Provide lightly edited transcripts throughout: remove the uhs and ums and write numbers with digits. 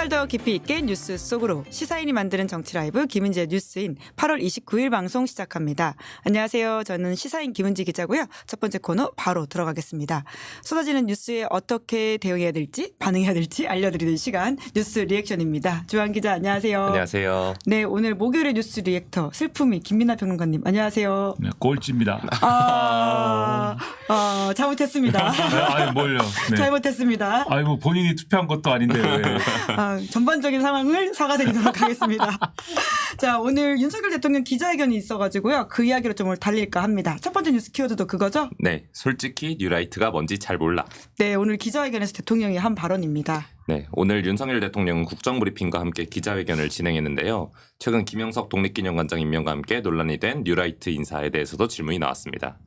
날 더 깊이 있게 뉴스 속으로 시사인이 만드는 정치 라이브 김은지의 뉴스인 8월 29일 방송 시작합니다. 안녕하세요. 저는 시사인 김은지 기자고요. 첫 번째 코너 바로 들어가겠습니다. 쏟아지는 뉴스에 어떻게 대응해야 될지 반응해야 될지 알려드리는 시간 뉴스 리액션입니다. 주한 기자 안녕하세요. 안녕하세요. 네, 오늘 목요일의 뉴스 리액터 슬픔이 김민아 평론가님 안녕하세요. 네, 꼴찌입니다. 잘못했습니다. 아니 뭘요? 네. 잘못했습니다. 아이고 본인이 투표한 것도 아닌데 왜? 전반적인 상황을 사과드리도록 하겠습니다. 자, 오늘 윤석열 대통령 기자회견이 있어가지고요. 그 이야기로 좀 오늘 달릴까 합니다. 첫 번째 뉴스 키워드도 그거죠? 네, 솔직히 뉴라이트가 뭔지 잘 몰라. 네, 오늘 기자회견에서 대통령이 한 발언입니다. 네, 오늘 윤석열 대통령은 국정브리핑과 함께 기자회견을 진행했는데요. 최근 김영석 독립기념관장 임명과 함께 논란이 된 뉴라이트 인사에 대해서도 질문이 나왔습니다.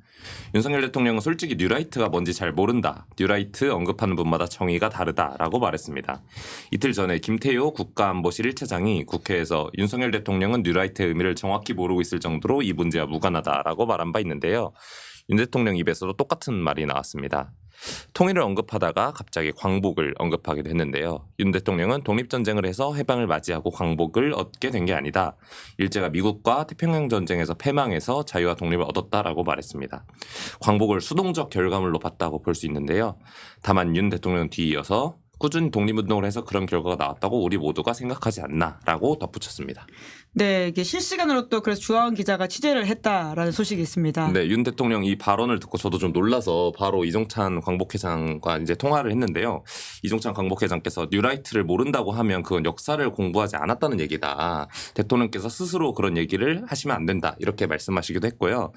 윤석열 대통령은 솔직히 뉴라이트가 뭔지 잘 모른다. 뉴라이트 언급하는 분마다 정의가 다르다라고 말했습니다. 이틀 전에 김태효 국가안보실 1차장이 국회에서 윤석열 대통령은 뉴라이트의 의미를 정확히 모르고 있을 정도로 이 문제와 무관하다라고 말한 바 있는데요. 윤 대통령 입에서도 똑같은 말이 나왔습니다. 통일을 언급하다가 갑자기 광복을 언급하기도 했는데요. 윤 대통령은 독립전쟁을 해서 해방을 맞이하고 광복을 얻게 된 게 아니다. 일제가 미국과 태평양 전쟁에서 패망해서 자유와 독립을 얻었다라고 말했습니다. 광복을 수동적 결과물로 봤다고 볼 수 있는데요. 다만 윤 대통령은 뒤이어서 꾸준히 독립운동을 해서 그런 결과가 나왔다고 우리 모두가 생각하지 않나라고 덧붙였습니다. 네, 이게 실시간으로 또 그래서 주하원 기자가 취재를 했다라는 소식이 있습니다. 네, 윤 대통령 이 발언을 듣고 저도 좀 놀라서 바로 이종찬 광복회장과 이제 통화를 했는데요. 이종찬 광복회장께서 뉴라이트를 모른다고 하면 그건 역사를 공부하지 않았다는 얘기다. 대통령께서 스스로 그런 얘기를 하시면 안 된다. 이렇게 말씀하시기도 했고요.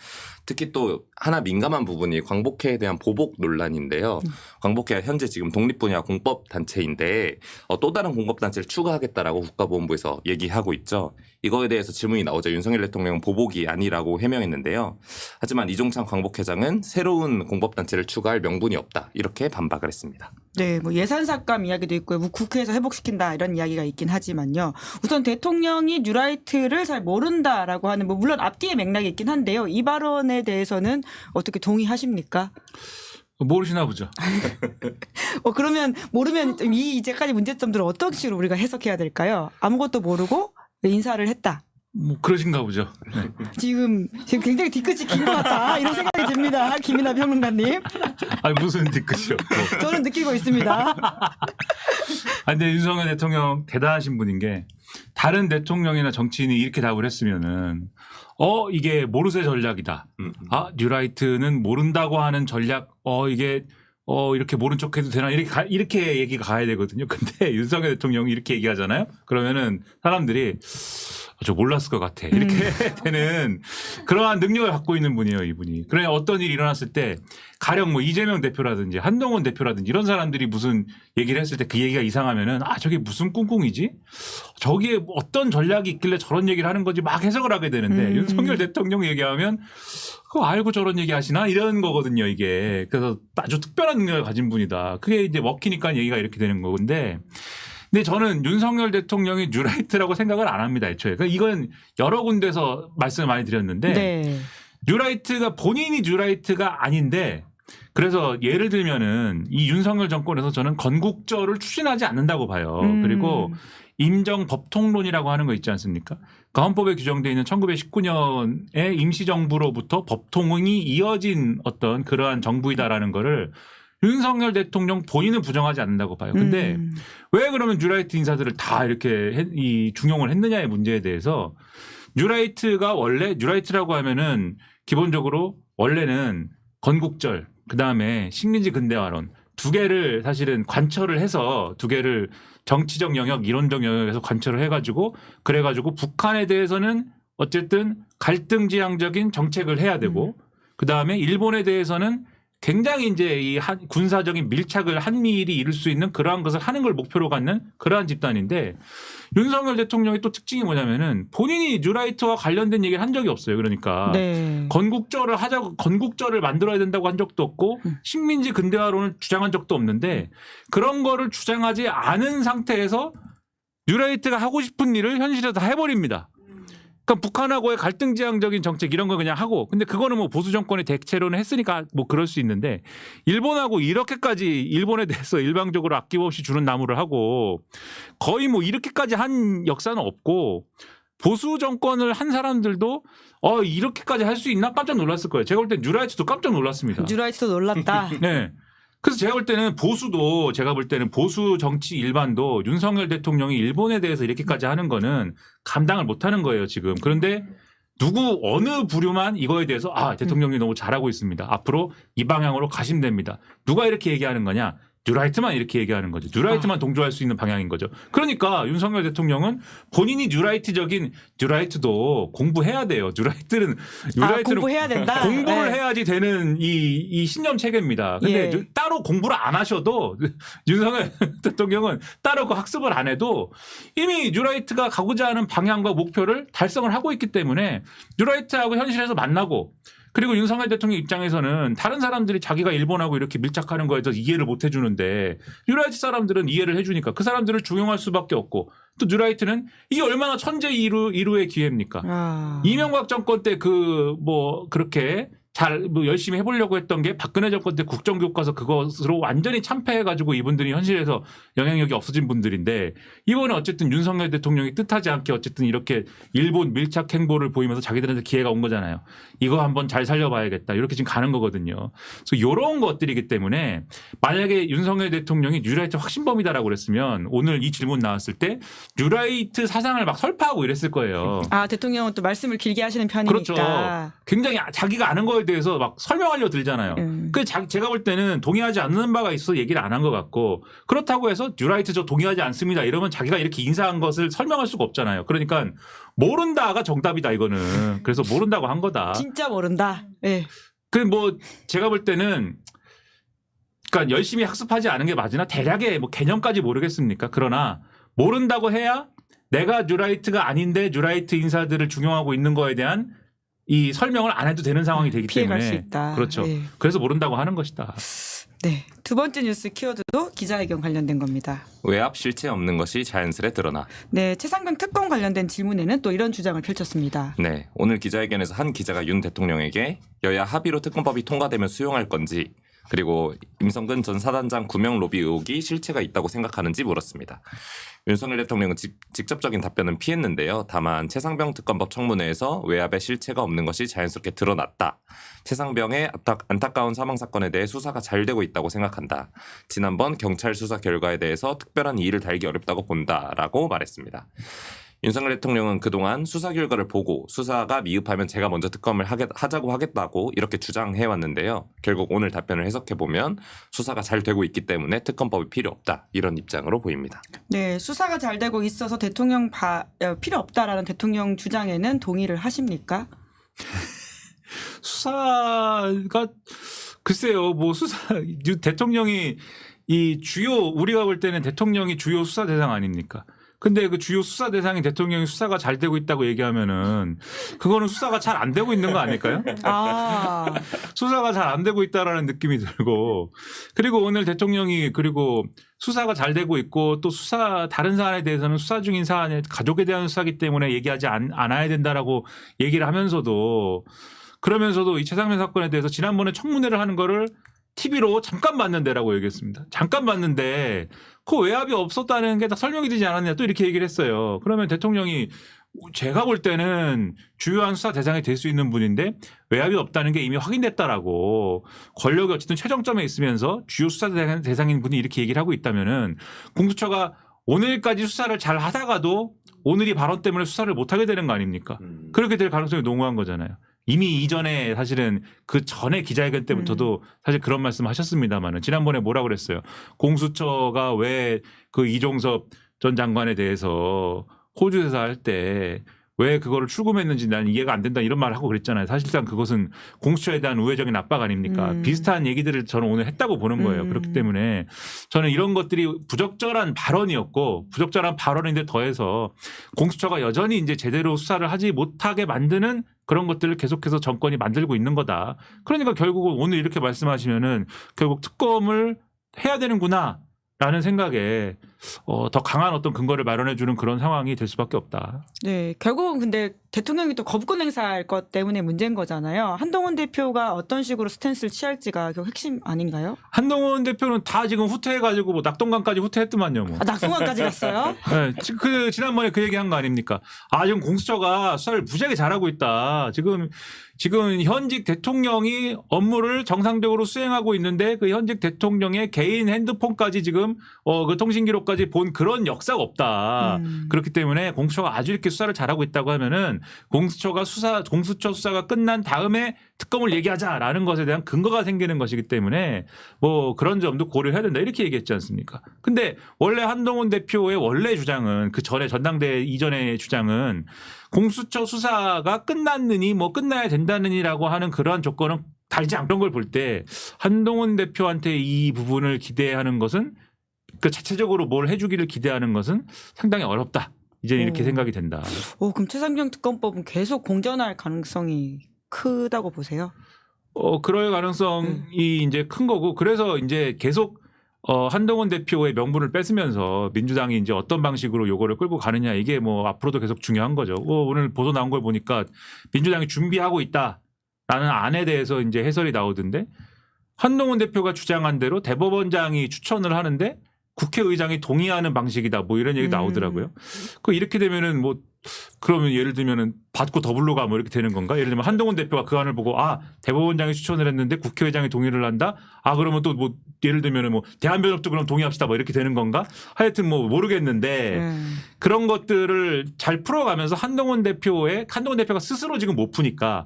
특히 또 하나 민감한 부분이 광복회에 대한 보복 논란인데요. 광복회가 현재 지금 독립분야 공법단체인데 또 다른 공법단체를 추가하겠다라고 국가보훈부에서 얘기하고 있죠. 이거에 대해서 질문이 나오자 윤석열 대통령은 보복이 아니라고 해명했는데요. 하지만 이종찬 광복회장은 새로운 공법단체를 추가할 명분이 없다. 이렇게 반박을 했습니다. 네, 뭐 예산 삭감 이야기도 있고요. 뭐 국회에서 회복시킨다 이런 이야기가 있긴 하지만요. 우선 대통령이 뉴라이트를 잘 모른다라고 하는 뭐 물론 앞뒤의 맥락이 있긴 한데요. 이 발언에 대해서는 어떻게 동의하십니까? 모르시나 보죠. 그러면 모르면 이 이제까지 문제점들을 어떤 식으로 우리가 해석해야 될까요? 아무것도 모르고 인사를 했다. 뭐 그러신가 보죠. 네. 지금 굉장히 뒤끝이 긴 것 같다 이런 생각이 듭니다. 김이나 평론가님. 아니 무슨 뒤끝이요? 저는 느끼고 있습니다. 근데 윤석열 대통령 대단하신 분인 게 다른 대통령이나 정치인이 이렇게 답을 했으면은 이게 모르쇠 전략이다. 뉴라이트는 모른다고 하는 전략. 이게 이렇게 모른 척 해도 되나 이렇게 얘기가 가야 되거든요. 근데 윤석열 대통령이 이렇게 얘기하잖아요. 그러면은 사람들이 저 몰랐을 것 같아. 이렇게 되는 그러한 능력을 갖고 있는 분이에요, 이분이. 그래 어떤 일이 일어났을 때 가령 뭐 이재명 대표라든지 한동훈 대표라든지 이런 사람들이 무슨 얘기를 했을 때 그 얘기가 이상하면은 저게 무슨 꿍꿍이지? 저기에 어떤 전략이 있길래 저런 얘기를 하는 건지 막 해석을 하게 되는데 윤석열 대통령 얘기하면 그거 알고 저런 얘기 하시나? 이런 거거든요, 이게. 그래서 아주 특별한 능력을 가진 분이다. 그게 이제 먹히니까 얘기가 이렇게 되는 건데. 근데 저는 윤석열 대통령이 뉴라이트라고 생각을 안 합니다, 애초에. 그러니까 이건 여러 군데서 말씀을 많이 드렸는데. 네. 뉴라이트가 본인이 뉴라이트가 아닌데 그래서 예를 들면은 이 윤석열 정권에서 저는 건국절을 추진하지 않는다고 봐요. 그리고 임정법통론이라고 하는 거 있지 않습니까? 그러니까 헌법에 규정되어 있는 1919년의 임시정부로부터 법통이 이어진 어떤 그러한 정부이다라는 거를 윤석열 대통령 본인은 부정하지 않는다고 봐요. 근데 왜 그러면 뉴라이트 인사들을 다 이렇게 중용을 했느냐의 문제에 대해서 뉴라이트가 원래 뉴라이트라고 하면은 기본적으로 원래는 건국절 그다음에 식민지 근대화론 두 개를 사실은 관철을 해서 두 개를 정치적 영역, 이론적 영역에서 관철을 해가지고 그래가지고 북한에 대해서는 어쨌든 갈등지향적인 정책을 해야 되고 그다음에 일본에 대해서는 굉장히 이제 이 군사적인 밀착을 한미일이 이룰 수 있는 그러한 것을 하는 걸 목표로 갖는 그러한 집단인데 윤석열 대통령의 또 특징이 뭐냐면은 본인이 뉴라이트와 관련된 얘기를 한 적이 없어요. 그러니까 네. 건국절을 만들어야 된다고 한 적도 없고 식민지 근대화론을 주장한 적도 없는데 그런 거를 주장하지 않은 상태에서 뉴라이트가 하고 싶은 일을 현실에서 다 해버립니다. 그러니까 북한하고의 갈등지향적인 정책 이런 거 그냥 하고 근데 그거는 뭐 보수 정권이 대체로는 했으니까 뭐 그럴 수 있는데 일본하고 이렇게까지 일본에 대해서 일방적으로 아낌없이 주는 나무를 하고 거의 뭐 이렇게까지 한 역사는 없고 보수 정권을 한 사람들도 이렇게까지 할 수 있나 깜짝 놀랐을 거예요. 제가 볼 땐 뉴라이트도 깜짝 놀랐습니다. 뉴라이트도 놀랐다. 네. 그래서 제가 볼 때는 제가 볼 때는 보수 정치 일반도 윤석열 대통령이 일본에 대해서 이렇게까지 하는 거는 감당을 못 하는 거예요, 지금. 그런데 어느 부류만 이거에 대해서 대통령이 너무 잘하고 있습니다. 앞으로 이 방향으로 가시면 됩니다. 누가 이렇게 얘기하는 거냐? 뉴라이트만 이렇게 얘기하는 거죠. 뉴라이트만 동조할 수 있는 방향인 거죠. 그러니까 윤석열 대통령은 본인이 뉴라이트도 공부해야 돼요. 뉴라이트는 공부해야 된다. 공부를 네. 해야지 되는 이 신념 체계입니다. 근데 예. 따로 공부를 안 하셔도 윤석열 대통령은 따로 그 학습을 안 해도 이미 뉴라이트가 가고자 하는 방향과 목표를 달성을 하고 있기 때문에 뉴라이트하고 현실에서 만나고 그리고 윤석열 대통령 입장에서는 다른 사람들이 자기가 일본하고 이렇게 밀착하는 거에 대해서 이해를 못 해주는데 뉴라이트 사람들은 이해를 해주니까 그 사람들을 중용할 수밖에 없고 또 뉴라이트는 이게 얼마나 천재 이루의 기회입니까? 이명박 정권 때 그렇게 열심히 해보려고 했던 게 박근혜 정권 때 국정교과서 그것으로 완전히 참패해가지고 이분들이 현실에서 영향력이 없어진 분들인데 이번에 어쨌든 윤석열 대통령이 뜻하지 않게 어쨌든 이렇게 일본 밀착 행보를 보이면서 자기들한테 기회가 온 거잖아요. 이거 한번 잘 살려봐야겠다. 이렇게 지금 가는 거거든요. 그래서 이런 것들이기 때문에 만약에 윤석열 대통령이 뉴라이트 확신범이다라고 그랬으면 오늘 이 질문 나왔을 때 뉴라이트 사상을 막 설파하고 이랬을 거예요. 대통령은 또 말씀을 길게 하시는 편이니까. 그렇죠. 굉장히 자기가 아는 거에 대해서 막 설명하려 들잖아요. 제가 볼 때는 동의하지 않는 바가 있어서 얘기를 안 한 것 같고 그렇다고 해서 뉴라이트 저 동의하지 않습니다. 이러면 자기가 이렇게 인사한 것을 설명할 수가 없잖아요. 그러니까 모른다가 정답이다 이거는. 그래서 모른다고 한 거다. 진짜 모른다. 네. 제가 볼 때는 그러니까 열심히 학습하지 않은 게 맞으나 대략의 개념까지 모르겠습니까? 그러나 모른다고 해야 내가 뉴라이트가 아닌데 뉴라이트 인사들을 중용하고 있는 거에 대한 이 설명을 안 해도 되는 상황이 되기 피해갈 때문에 수 있다. 그렇죠. 네. 그래서 모른다고 하는 것이다. 네. 두 번째 뉴스 키워드도 기자회견 관련된 겁니다. 외압 실체 없는 것이 자연스레 드러나. 네. 최상병 특검 관련된 질문에는 또 이런 주장을 펼쳤습니다. 네, 오늘 기자회견에서 한 기자가 윤 대통령에게 여야 합의로 특검법이 통과되면 수용할 건지 그리고 임성근 전 사단장 구명 로비 의혹이 실체가 있다고 생각하는지 물었습니다. 윤석열 대통령은 직접적인 답변은 피했는데요. 다만 최상병 특검법 청문회에서 외압의 실체가 없는 것이 자연스럽게 드러났다. 최상병의 안타까운 사망 사건에 대해 수사가 잘 되고 있다고 생각한다. 지난번 경찰 수사 결과에 대해서 특별한 이의를 달기 어렵다고 본다라고 말했습니다. 윤석열 대통령은 그동안 수사 결과를 보고 수사가 미흡하면 제가 먼저 특검을 하자고 하겠다고 이렇게 주장해왔는데요. 결국 오늘 답변을 해석해보면 수사가 잘 되고 있기 때문에 특검법이 필요 없다. 이런 입장으로 보입니다. 네. 수사가 잘 되고 있어서 대통령 필요 없다라는 대통령 주장에는 동의를 하십니까? 수사가 글쎄요. 대통령이 우리가 볼 때는 대통령이 주요 수사 대상 아닙니까? 근데 그 주요 수사 대상이 대통령이 수사가 잘 되고 있다고 얘기하면은 그거는 수사가 잘 안 되고 있는 거 아닐까요? 수사가 잘 안 되고 있다라는 느낌이 들고 그리고 오늘 대통령이 그리고 수사가 잘 되고 있고 또 다른 사안에 대해서는 수사 중인 사안에 가족에 대한 수사기 때문에 얘기하지 않아야 된다라고 얘기를 하면서도 그러면서도 이 최상병 사건에 대해서 지난번에 청문회를 하는 거를 TV로 잠깐 봤는데라고 얘기했습니다. 잠깐 봤는데 그 외압이 없었다는 게 다 설명이 되지 않았냐 또 이렇게 얘기를 했어요. 그러면 대통령이 제가 볼 때는 주요한 수사 대상이 될 수 있는 분인데 외압이 없다는 게 이미 확인됐다라고 권력이 어쨌든 최정점에 있으면서 주요 수사 대상인 분이 이렇게 얘기를 하고 있다면은 공수처가 오늘까지 수사를 잘 하다가도 오늘 이 발언 때문에 수사를 못하게 되는 거 아닙니까? 그렇게 될 가능성이 농후한 거잖아요. 이미 이전에 사실은 그 전에 기자회견 때부터도 사실 그런 말씀 하셨습니다만은 지난번에 뭐라 그랬어요. 공수처가 왜 그 이종섭 전 장관에 대해서 호주에서 할 때 왜 그거를 출금했는지 난 이해가 안 된다 이런 말을 하고 그랬잖아요. 사실상 그것은 공수처에 대한 우회적인 압박 아닙니까? 비슷한 얘기들을 저는 오늘 했다고 보는 거예요. 그렇기 때문에 저는 이런 것들이 부적절한 발언이었고 부적절한 발언인데 더해서 공수처가 여전히 이제 제대로 수사를 하지 못하게 만드는 그런 것들을 계속해서 정권이 만들고 있는 거다. 그러니까 결국은 오늘 이렇게 말씀하시면은 결국 특검을 해야 되는구나라는 생각에 더 강한 어떤 근거를 마련해 주는 그런 상황이 될 수밖에 없다. 네, 결국은 근데 대통령이 또 거부권 행사할 것 때문에 문제인 거잖아요. 한동훈 대표가 어떤 식으로 스탠스를 취할지가 결국 핵심 아닌가요? 한동훈 대표는 다 지금 후퇴해가지고 뭐 낙동강까지 후퇴했더만요. 뭐. 아, 낙동강까지 갔어요? 네, 지난번에 그 얘기한 거 아닙니까? 지금 공수처가 수사를 무지하게 잘하고 있다. 지금 현직 대통령이 업무를 정상적으로 수행하고 있는데 그 현직 대통령의 개인 핸드폰까지 지금 그 통신 기록까지 본 그런 역사가 없다. 그렇기 때문에 공수처가 아주 이렇게 수사를 잘하고 있다고 하면은 공수처 수사가 끝난 다음에 특검을 얘기하자라는 것에 대한 근거가 생기는 것이기 때문에 뭐 그런 점도 고려해야 된다 이렇게 얘기했지 않습니까? 근데 원래 한동훈 대표의 원래 주장은 그 전에 전당대회 이전의 주장은 공수처 수사가 끝났느니 뭐 끝나야 된다느니라고 하는 그러한 조건은 달지 않던 걸 볼 때 한동훈 대표한테 이 부분을 기대하는 것은 그 자체적으로 뭘 해주기를 기대하는 것은 상당히 어렵다. 이제 이렇게 생각이 된다. 그럼 최상병 특검법은 계속 공전할 가능성이 크다고 보세요? 그럴 가능성이 이제 큰 거고 그래서 이제 계속 한동훈 대표의 명분을 뺏으면서 민주당이 이제 어떤 방식으로 요거를 끌고 가느냐 이게 뭐 앞으로도 계속 중요한 거죠. 오늘 보도 나온 걸 보니까 민주당이 준비하고 있다라는 안에 대해서 이제 해설이 나오던데 한동훈 대표가 주장한 대로 대법원장이 추천을 하는데 국회의장이 동의하는 방식이다 뭐 이런 얘기 나오더라고요. 이렇게 되면은 뭐 그러면 예를 들면은 받고 더블로가 뭐 이렇게 되는 건가? 예를 들면 한동훈 대표가 그 안을 보고 대법원장이 추천을 했는데 국회의장이 동의를 한다? 그러면 또 뭐 예를 들면은 뭐 대한변협도 그럼 동의합시다 뭐 이렇게 되는 건가? 하여튼 뭐 모르겠는데 그런 것들을 잘 풀어가면서 한동훈 대표가 스스로 지금 못 푸니까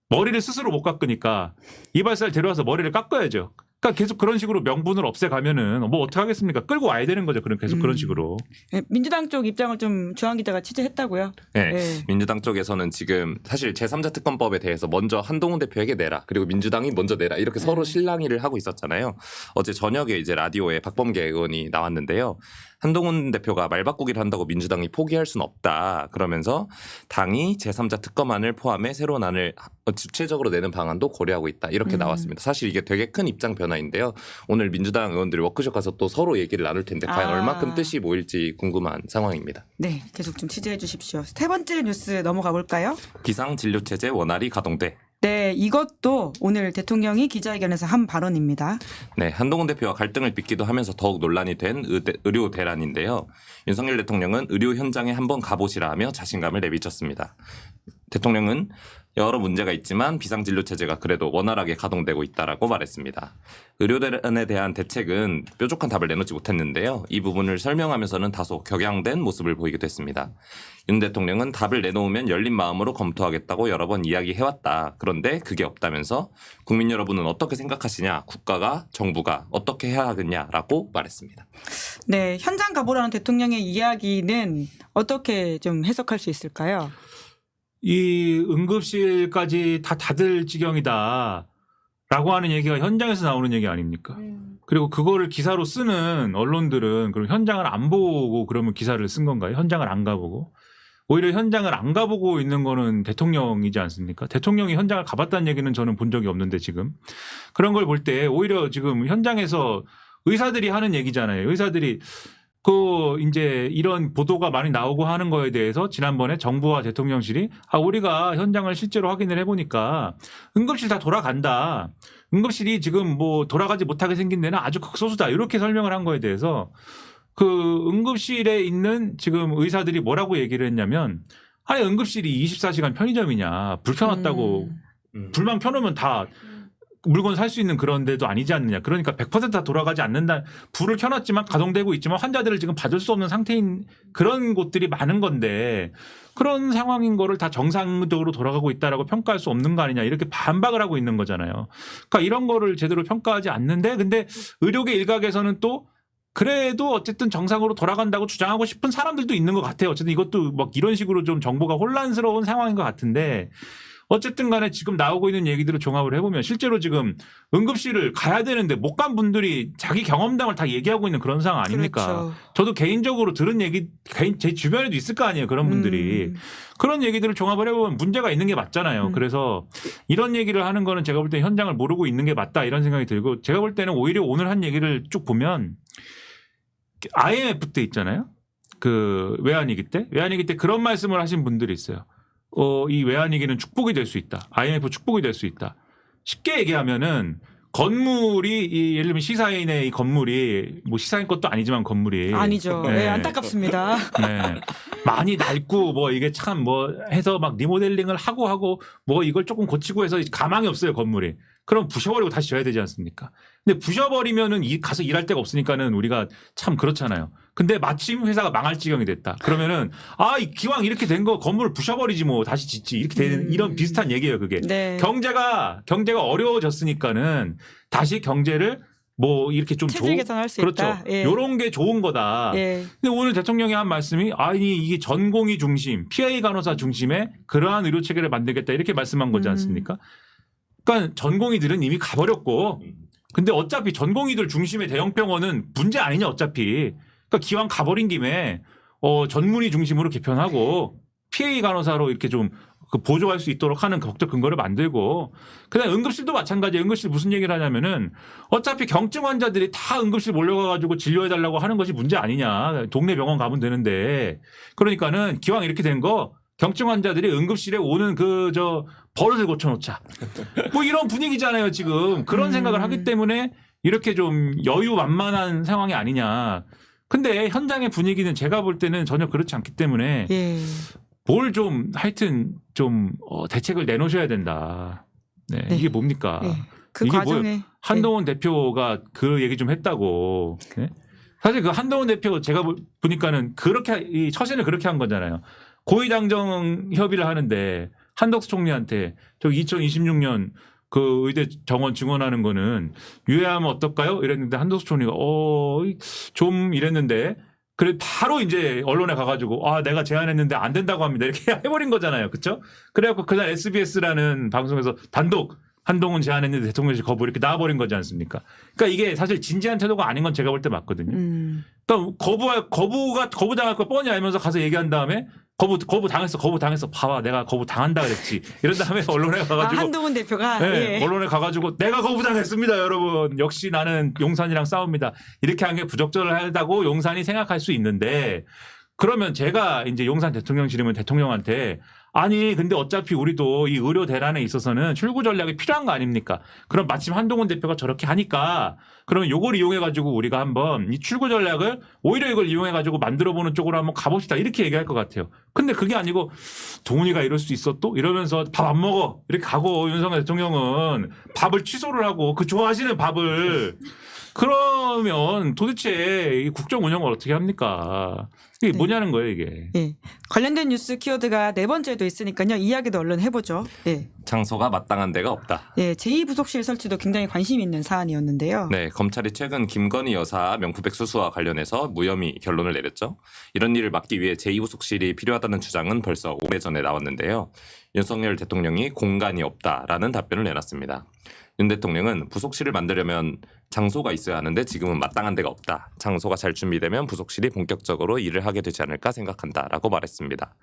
머리를 스스로 못 깎으니까 이발사를 데려와서 머리를 깎아야죠. 그러니까 계속 그런 식으로 명분을 없애가면은 뭐 어떻게 하겠습니까? 끌고 와야 되는 거죠. 계속 그런 식으로. 네, 민주당 쪽 입장을 좀 주한 기자가 취재했다고요? 네, 네. 민주당 쪽에서는 지금 사실 제3자 특검법에 대해서 먼저 한동훈 대표에게 내라 그리고 민주당이 먼저 내라 이렇게 서로 실랑이를 하고 있었잖아요. 어제 저녁에 이제 라디오에 박범계 의원이 나왔는데요. 한동훈 대표가 말 바꾸기를 한다고 민주당이 포기할 수는 없다. 그러면서 당이 제3자 특검안을 포함해 새로운 안을 주체적으로 내는 방안도 고려하고 있다. 이렇게 나왔습니다. 사실 이게 되게 큰 입장 변화인데요. 오늘 민주당 의원들이 워크숍 가서 또 서로 얘기를 나눌 텐데 과연 얼마큼 뜻이 모일지 궁금한 상황입니다. 네, 계속 좀 취재해 주십시오. 세 번째 뉴스 넘어가 볼까요? 비상진료체제 원활히 가동돼. 네, 이것도 오늘 대통령이 기자회견에서 한 발언입니다. 네, 한동훈 대표와 갈등을 빚기도 하면서 더욱 논란이 된 의료 대란인데요. 윤석열 대통령은 의료 현장에 한번 가보시라 하며 자신감을 내비쳤습니다. 대통령은 여러 문제가 있지만 비상진료체제가 그래도 원활하게 가동되고 있다라고 말했습니다. 의료대란에 대한 대책은 뾰족한 답을 내놓지 못했는데요. 이 부분을 설명하면서는 다소 격양된 모습을 보이기도 했습니다. 윤 대통령은 답을 내놓으면 열린 마음으로 검토하겠다고 여러 번 이야기해왔다. 그런데 그게 없다면서 국민 여러분은 어떻게 생각하시냐? 국가가 정부가 어떻게 해야 하겠냐라고 말했습니다. 네, 현장 가보라는 대통령의 이야기는 어떻게 좀 해석할 수 있을까요? 이 응급실까지 다 닫을 지경이다 라고 하는 얘기가 현장에서 나오는 얘기 아닙니까? 그리고 그거를 기사로 쓰는 언론들은 그럼 현장을 안 보고 그러면 기사를 쓴 건가요? 현장을 안 가보고? 오히려 현장을 안 가보고 있는 거는 대통령이지 않습니까? 대통령이 현장을 가봤다는 얘기는 저는 본 적이 없는데 지금. 그런 걸 볼 때 오히려 지금 현장에서 의사들이 하는 얘기잖아요. 의사들이 이제 이런 보도가 많이 나오고 하는 거에 대해서 지난번에 정부와 대통령실이 우리가 현장을 실제로 확인을 해보니까 응급실 다 돌아간다. 응급실이 지금 뭐 돌아가지 못하게 생긴 데는 아주 극소수다. 이렇게 설명을 한 거에 대해서 그 응급실에 있는 지금 의사들이 뭐라고 얘기를 했냐면 응급실이 24시간 편의점이냐. 불 켜놨다고 불만 켜놓으면 다 물건 살 수 있는 그런 데도 아니지 않느냐. 그러니까 100%다 돌아가지 않는다. 불을 켜놨지만 가동되고 있지만 환자들을 지금 받을 수 없는 상태인 그런 곳들이 많은 건데 그런 상황인 거를 다 정상적으로 돌아가고 있다라고 평가할 수 없는 거 아니냐. 이렇게 반박을 하고 있는 거잖아요. 그러니까 이런 거를 제대로 평가하지 않는데 근데 의료계 일각에서는 또 그래도 어쨌든 정상으로 돌아간다고 주장하고 싶은 사람들도 있는 것 같아요. 어쨌든 이것도 막 이런 식으로 좀 정보가 혼란스러운 상황인 것 같은데 어쨌든 간에 지금 나오고 있는 얘기들을 종합을 해보면 실제로 지금 응급실을 가야 되는데 못 간 분들이 자기 경험담을 다 얘기하고 있는 그런 상황 아닙니까? 그렇죠. 저도 개인적으로 들은 얘기 제 주변에도 있을 거 아니에요. 그런 분들이. 그런 얘기들을 종합을 해보면 문제가 있는 게 맞잖아요. 그래서 이런 얘기를 하는 거는 제가 볼 때 현장을 모르고 있는 게 맞다 이런 생각이 들고 제가 볼 때는 오히려 오늘 한 얘기를 쭉 보면 IMF 때 있잖아요. 그 외환위기 때 그런 말씀을 하신 분들이 있어요. 이 외환위기는 축복이 될 수 있다. IMF 축복이 될 수 있다. 쉽게 얘기하면은 건물이 예를 들면 시사인의 이 건물이 뭐 시사인 것도 아니지만 건물이 아니죠. 네, 안타깝습니다. 네. 많이 낡고 뭐 이게 참 뭐 해서 막 리모델링을 하고 뭐 이걸 조금 고치고 해서 가망이 없어요 건물이. 그럼 부셔버리고 다시 져야 되지 않습니까? 근데 부셔버리면은 가서 일할 데가 없으니까는 우리가 참 그렇잖아요. 근데 마침 회사가 망할 지경이 됐다. 그러면은 기왕 이렇게 된 거 건물을 부셔버리지 뭐 다시 짓지 이렇게 되는 이런 비슷한 얘기예요 그게. 네. 경제가 어려워졌으니까는 다시 경제를 뭐 이렇게 좀 체질 개선할 수 그렇죠. 있다. 예. 요런 게 좋은 거다. 예. 근데 오늘 대통령이 한 말씀이 이게 전공의 중심, PA 간호사 중심의 그러한 의료 체계를 만들겠다 이렇게 말씀한 거지 않습니까? 그러니까 전공의들은 이미 가버렸고, 근데 어차피 전공의들 중심의 대형 병원은 문제 아니냐 어차피. 그러니까 기왕 가버린 김에 전문의 중심으로 개편하고 PA 간호사로 이렇게 좀 보조할 수 있도록 하는 법적 근거를 만들고, 그다음에 응급실도 마찬가지예요. 응급실 무슨 얘기를 하냐면은 어차피 경증 환자들이 다 응급실 몰려가가지고 진료해달라고 하는 것이 문제 아니냐. 동네 병원 가면 되는데. 그러니까는 기왕 이렇게 된 거 경증 환자들이 응급실에 오는 버릇을 고쳐놓자. 뭐 이런 분위기잖아요 지금. 그런 생각을 하기 때문에 이렇게 좀 여유만만한 상황이 아니냐. 근데 현장의 분위기는 제가 볼 때는 전혀 그렇지 않기 때문에 예. 뭘 좀 하여튼 좀 대책을 내놓으셔야 된다. 네. 네. 이게 뭡니까? 예. 그 이게 과정에 한동훈 대표가 그 얘기 좀 했다고. 네? 사실 그 한동훈 대표 제가 보니까는 그렇게 이 처신을 그렇게 한 거잖아요. 고위당정 협의를 하는데 한덕수 총리한테 저 2026년 그 의대 정원 증원하는 거는 유예하면 어떨까요? 이랬는데 한덕수 총리가 좀 이랬는데 그래 바로 이제 언론에 가가지고 내가 제안했는데 안 된다고 합니다. 이렇게 해버린 거잖아요. 그렇죠? 그래갖고 그날 SBS라는 방송에서 단독 한동훈 제안했는데 대통령실 거부 이렇게 나와버린 거지 않습니까? 그러니까 이게 사실 진지한 태도가 아닌 건 제가 볼 때 맞거든요. 그러니까 거부당할 거 뻔히 알면서 가서 얘기한 다음에 거부 당했어. 봐봐, 내가 거부 당한다 그랬지. 이런 다음에 언론에 가가지고 한동훈 대표가 네, 예. 언론에 가가지고 내가 거부당했습니다, 여러분. 역시 나는 용산이랑 싸웁니다. 이렇게 한 게 부적절하다고 용산이 생각할 수 있는데 그러면 제가 이제 용산 대통령실이면 대통령한테 근데 어차피 우리도 이 의료 대란에 있어서는 출구 전략이 필요한 거 아닙니까? 그럼 마침 한동훈 대표가 저렇게 하니까 그러면 요걸 이용해가지고 우리가 한번 이 출구 전략을 오히려 이걸 이용해가지고 만들어보는 쪽으로 한번 가봅시다. 이렇게 얘기할 것 같아요. 근데 그게 아니고 동훈이가 이럴 수 있어 또? 이러면서 밥 안 먹어. 이렇게 가고 윤석열 대통령은 밥을 취소를 하고 그 좋아하시는 밥을 그러면 도대체 이 국정 운영을 어떻게 합니까? 이게 네. 뭐냐는 거예요, 이게. 예. 관련된 뉴스 키워드가 네 번째도 있으니까요. 이야기도 얼른 해보죠. 예. 장소가 마땅한 데가 없다. 예, 제2부속실 설치도 굉장히 관심 있는 사안이었는데요. 네, 검찰이 최근 김건희 여사 명품백 수수와 관련해서 무혐의 결론을 내렸죠. 이런 일을 막기 위해 제2부속실이 필요하다는 주장은 벌써 오래전에 나왔는데요. 윤석열 대통령이 공간이 없다라는 답변을 내놨습니다. 윤 대통령은 부속실을 만들려면 장소가 있어야 하는데 지금은 마땅한 데가 없다. 장소가 잘 준비되면 부속실이 본격적으로 일을 하게 되지 않을까 생각한다라고 말했습니다.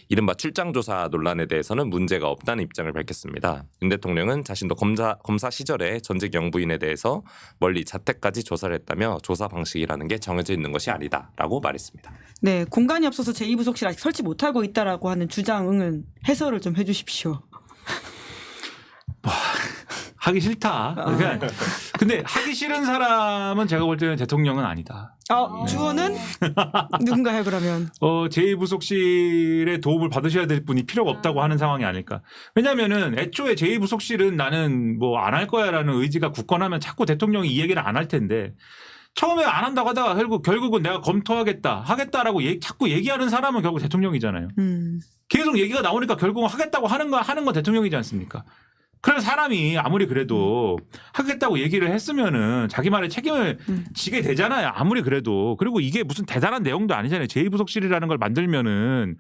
이른바 출장조사 논란에 대해서는 문제가 없다는 입장을 밝혔습니다. 윤 대통령은 자신도 검사 시절에 전직 영부인에 대해서 멀리 자택까지 조사를 했다며 조사 방식이라는 게 정해져 있는 것이 아니다라고 말했습니다. 네, 공간이 없어서 제2부속실 아직 설치 못하고 있다라고 하는 주장은 해설을 좀 해주십시오. 하기 싫다. 그러니까 근데 하기 싫은 사람은 제가 볼 때는 대통령은 아니다. 주어는 누군가요 그러면? 제2부속실의 도움을 받으셔야 될 분이 필요가 없다고 하는 상황이 아닐까. 왜냐하면은 애초에 제2부속실은 나는 뭐 안 할 거야라는 의지가 굳건하면 자꾸 대통령이 이 얘기를 안 할 텐데 처음에 안 한다고 하다가 결국은 내가 하겠다라고 자꾸 얘기하는 사람은 결국 대통령이잖아요. 계속 얘기가 나오니까 결국은 하겠다고 하는 건 대통령이지 않습니까? 그런 사람이 아무리 그래도 하겠다고 얘기를 했으면은 자기 말에 책임을 지게 되잖아요. 아무리 그래도. 그리고 이게 무슨 대단한 내용도 아니잖아요. 제2부속실이라는 걸 만들면은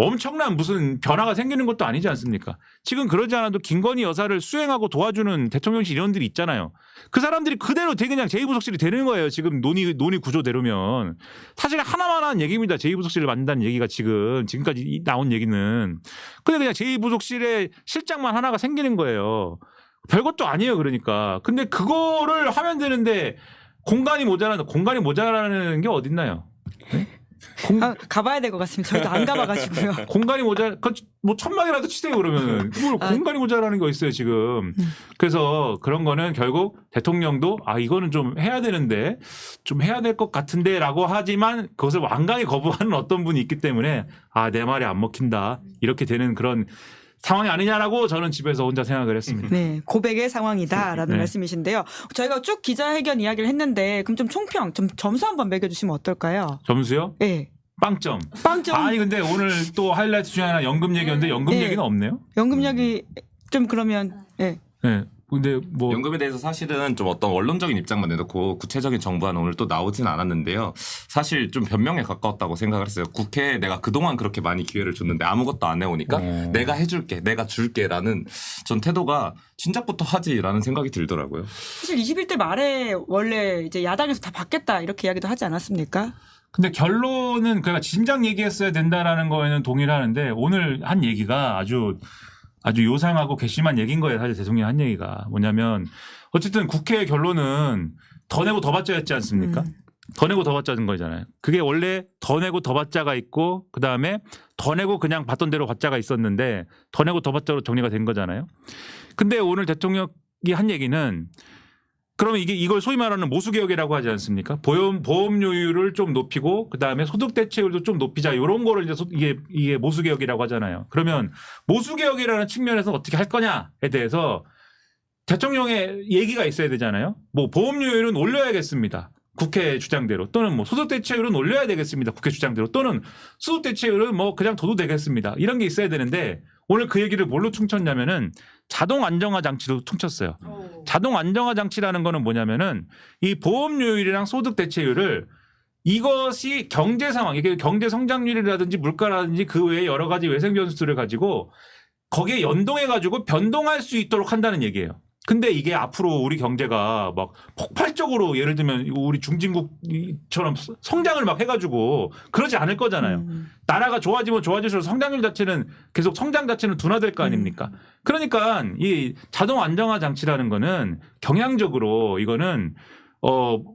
엄청난 무슨 변화가 생기는 것도 아니지 않습니까? 지금 그러지 않아도 김건희 여사를 수행하고 도와주는 대통령실 인원들이 있잖아요. 그 사람들이 그대로 그냥 제2부속실이 되는 거예요. 지금 논의 구조대로면. 사실 하나만한 얘기입니다. 제2부속실을 만든다는 얘기가 지금까지 나온 얘기는. 근데 그냥 제2부속실의 실장만 하나가 생기는 거예요. 별것도 아니에요. 그러니까. 근데 그거를 하면 되는데 공간이 모자라는 게 어딨나요? 네? 가봐야 될 것 같습니다. 저희도 안 가봐가지고요. 공간이 뭐 천막이라도 치세요 그러면은 뭘 공간이 모자라는 거 있어요 지금. 그래서 그런 거는 결국 대통령도 이거는 좀 해야 되는데 좀 해야 될 것 같은데라고 하지만 그것을 완강히 거부하는 어떤 분이 있기 때문에 내 말이 안 먹힌다 이렇게 되는 그런 상황이 아니냐라고 저는 집에서 혼자 생각을 했습니다. 네, 고백의 상황이다라는 네. 말씀이신데요. 저희가 쭉 기자회견 이야기를 했는데 그럼 좀 총평, 좀 점수 한번 매겨주시면 어떨까요? 점수요? 네. 빵점. 빵점. 아니 근데 오늘 또 하이라이트 중에 하나 연금 얘기였는데 연금 네. 얘기는 없네요. 연금 이야기 좀 그러면 네. 네. 근데 뭐 연금에 대해서 사실은 좀 어떤 원론적인 입장만 내놓고 구체적인 정부안은 오늘 또 나오진 않았는데요. 사실 좀 변명에 가까웠다고 생각을 했어요. 국회에 내가 그동안 그렇게 많이 기회를 줬는데 아무것도 안 해오니까 내가 해줄게, 내가 줄게라는 전 태도가 진작부터 하지라는 생각이 들더라고요. 사실 21대 말에 원래 이제 야당에서 다 받겠다 이렇게 이야기도 하지 않았습니까? 근데 결론은 그러니까 진작 얘기했어야 된다라는 거에는 동의를 하는데 오늘 한 얘기가 아주 요상하고 괘씸한 얘기인 거예요. 사실 대통령이 한 얘기가 뭐냐면 어쨌든 국회의 결론은 더 내고 더 받자였지 않습니까? 더 내고 더 받자는 거잖아요. 그게 원래 더 내고 더 받자가 있고 그다음에 더 내고 그냥 받던 대로 받자가 있었는데 더 내고 더 받자로 정리가 된 거잖아요. 근데 오늘 대통령이 한 얘기는 그러면 이걸 소위 말하는 모수개혁이라고 하지 않습니까? 보험료율을 좀 높이고 그다음에 소득 대체율도 좀 높이자 이런 거를 이제 이게 모수개혁이라고 하잖아요. 그러면 모수개혁이라는 측면에서 어떻게 할 거냐에 대해서 대통령의 얘기가 있어야 되잖아요. 뭐 보험료율은 올려야겠습니다. 국회 주장대로 또는 뭐 소득 대체율은 올려야 되겠습니다. 국회 주장대로 또는 소득 대체율은 뭐 그냥 둬도 되겠습니다. 이런 게 있어야 되는데 오늘 그 얘기를 뭘로 퉁쳤냐면은 자동 안정화 장치로 퉁쳤어요. 자동 안정화 장치라는 거는 뭐냐면은 이 보험료율이랑 소득 대체율을 이것이 경제 상황, 이게 경제 성장률이라든지 물가라든지 그 외에 여러 가지 외생 변수들을 가지고 거기에 연동해 가지고 변동할 수 있도록 한다는 얘기예요. 근데 이게 앞으로 우리 경제가 막 폭발적으로 예를 들면 우리 중진국처럼 성장을 막 해가지고 그러지 않을 거잖아요. 나라가 좋아지면 좋아질수록 성장률 자체는 계속 성장 자체는 둔화될 거 아닙니까? 그러니까 이 자동 안정화 장치라는 거는 경향적으로 이거는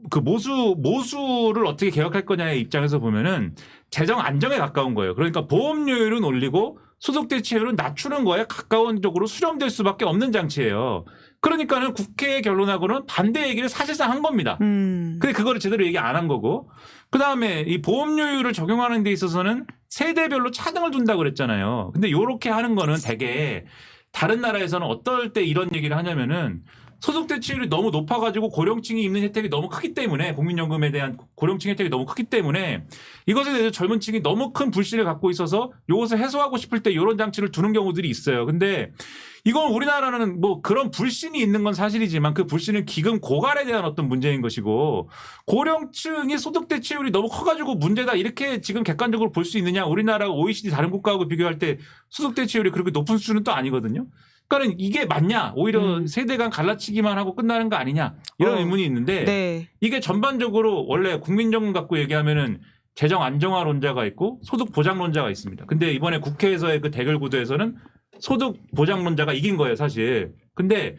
그 모수를 어떻게 개혁할 거냐의 입장에서 보면은 재정 안정에 가까운 거예요. 그러니까 보험료율은 올리고 소득 대체율은 낮추는 거에 가까운 쪽으로 수렴될 수밖에 없는 장치예요. 그러니까는 국회의 결론하고는 반대 얘기를 사실상 한 겁니다. 근데 그거를 제대로 얘기 안 한 거고. 그다음에 이 보험료율을 적용하는 데 있어서는 세대별로 차등을 둔다고 그랬잖아요. 근데 요렇게 하는 거는 되게 다른 나라에서는 어떨 때 이런 얘기를 하냐면은 소득 대체율이 너무 높아가지고 고령층이 입는 혜택이 너무 크기 때문에 국민연금에 대한 고령층 혜택이 너무 크기 때문에 이것에 대해서 젊은 층이 너무 큰 불신을 갖고 있어서 이것을 해소하고 싶을 때 이런 장치를 두는 경우들이 있어요. 근데 이건 우리나라는 뭐 그런 불신이 있는 건 사실이지만 그 불신은 기금 고갈에 대한 어떤 문제인 것이고 고령층이 소득 대체율이 너무 커가지고 문제다 이렇게 지금 객관적으로 볼 수 있느냐. 우리나라가 OECD 다른 국가하고 비교할 때 소득 대체율이 그렇게 높은 수준은 또 아니거든요. 그러니까 이게 맞냐? 오히려 세대 간 갈라치기만 하고 끝나는 거 아니냐? 이런 의문이 있는데 네. 이게 전반적으로 원래 국민연금 갖고 얘기하면은 재정 안정화론자가 있고 소득 보장론자가 있습니다. 근데 이번에 국회에서의 그 대결 구도에서는 소득 보장론자가 이긴 거예요, 사실. 근데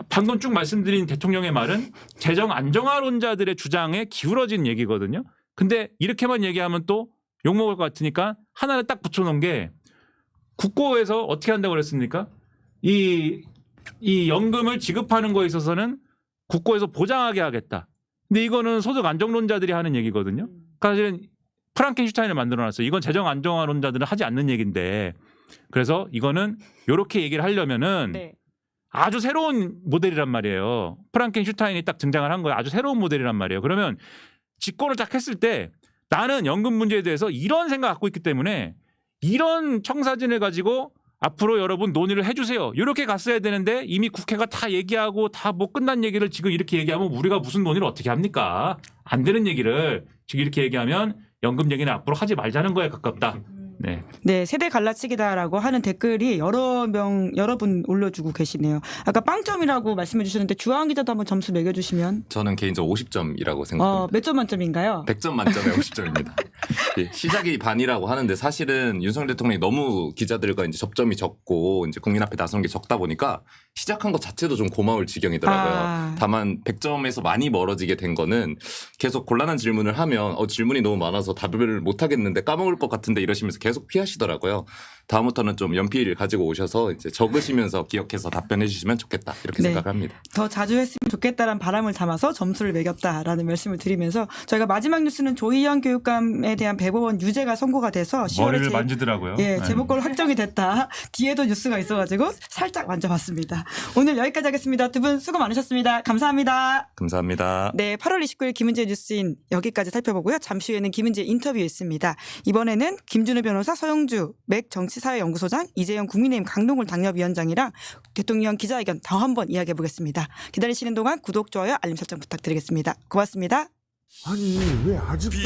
방금 쭉 말씀드린 대통령의 말은 재정 안정화론자들의 주장에 기울어진 얘기거든요. 근데 이렇게만 얘기하면 또 욕먹을 것 같으니까 하나를 딱 붙여놓은 게 국고에서 어떻게 한다고 그랬습니까? 이 연금을 지급하는 거에 있어서는 국고에서 보장하게 하겠다. 근데 이거는 소득 안정론자들이 하는 얘기거든요. 그러니까 사실은 프랑켄슈타인을 만들어놨어요. 이건 재정 안정화론자들은 하지 않는 얘기인데 그래서 이거는 이렇게 얘기를 하려면은 네. 아주 새로운 모델이란 말이에요. 프랑켄슈타인이 딱 등장을 한 거예요. 아주 새로운 모델이란 말이에요. 그러면 집권을 딱 했을 때 나는 연금 문제에 대해서 이런 생각 갖고 있기 때문에 이런 청사진을 가지고 앞으로 여러분 논의를 해주세요. 이렇게 갔어야 되는데 이미 국회가 다 얘기하고 다 뭐 끝난 얘기를 지금 이렇게 얘기하면 우리가 무슨 논의를 어떻게 합니까? 안 되는 얘기를 지금 이렇게 얘기하면 연금 얘기는 앞으로 하지 말자는 거에 가깝다. 네. 네, 세대 갈라치기다라고 하는 댓글이 여러 분 올려주고 계시네요. 아까 빵점이라고 말씀해 주셨는데 주한 기자도 한번 점수 매겨주시면. 저는 개인적으로 50점이라고 생각합니다. 몇 점 만점인가요? 100점 만점에 50점입니다. 예, 시작이 반이라고 하는데 사실은 윤석열 대통령이 너무 기자들과 이제 접점이 적고 이제 국민 앞에 나선 게 적다 보니까 시작한 것 자체도 좀 고마울 지경이더라고요. 아. 다만 100점에서 많이 멀어지게 된 거는 계속 곤란한 질문을 하면 질문이 너무 많아서 답을 못 하겠는데 까먹을 것 같은데 이러시면서 계속 피하시더라고요. 다음부터는 좀 연필 가지고 오셔서 이제 적으시면서 기억해서 답변해 주시면 좋겠다 이렇게 네. 생각합니다. 더 자주 했으면 좋겠다라는 바람을 담아서 점수를 매겼다라는 말씀을 드리면서 저희가 마지막 뉴스는 조희연 교육감에 대한 대법원 유죄가 선고가 돼서 10월에 머리를 만지더라고요. 예, 네. 제목권 확정이 됐다. 뒤에도 뉴스가 있어가지고 살짝 만져봤습니다. 오늘 여기까지 하겠습니다. 두 분 수고 많으셨습니다. 감사합니다. 감사합니다. 네, 8월 29일 김은재 뉴스인 여기까지 살펴보고요. 잠시 후에는 김은재 인터뷰 있습니다. 이번에는 김준우 변호사, 서영주 맥 정치사회연구소장, 이재영 국민의힘 강동굴 당협위원장이랑 대통령 기자회견 더 한번 이야기해 보겠습니다. 기다리시는 동안 구독, 좋아요, 알림 설정 부탁드리겠습니다. 고맙습니다. 아니 왜 아직도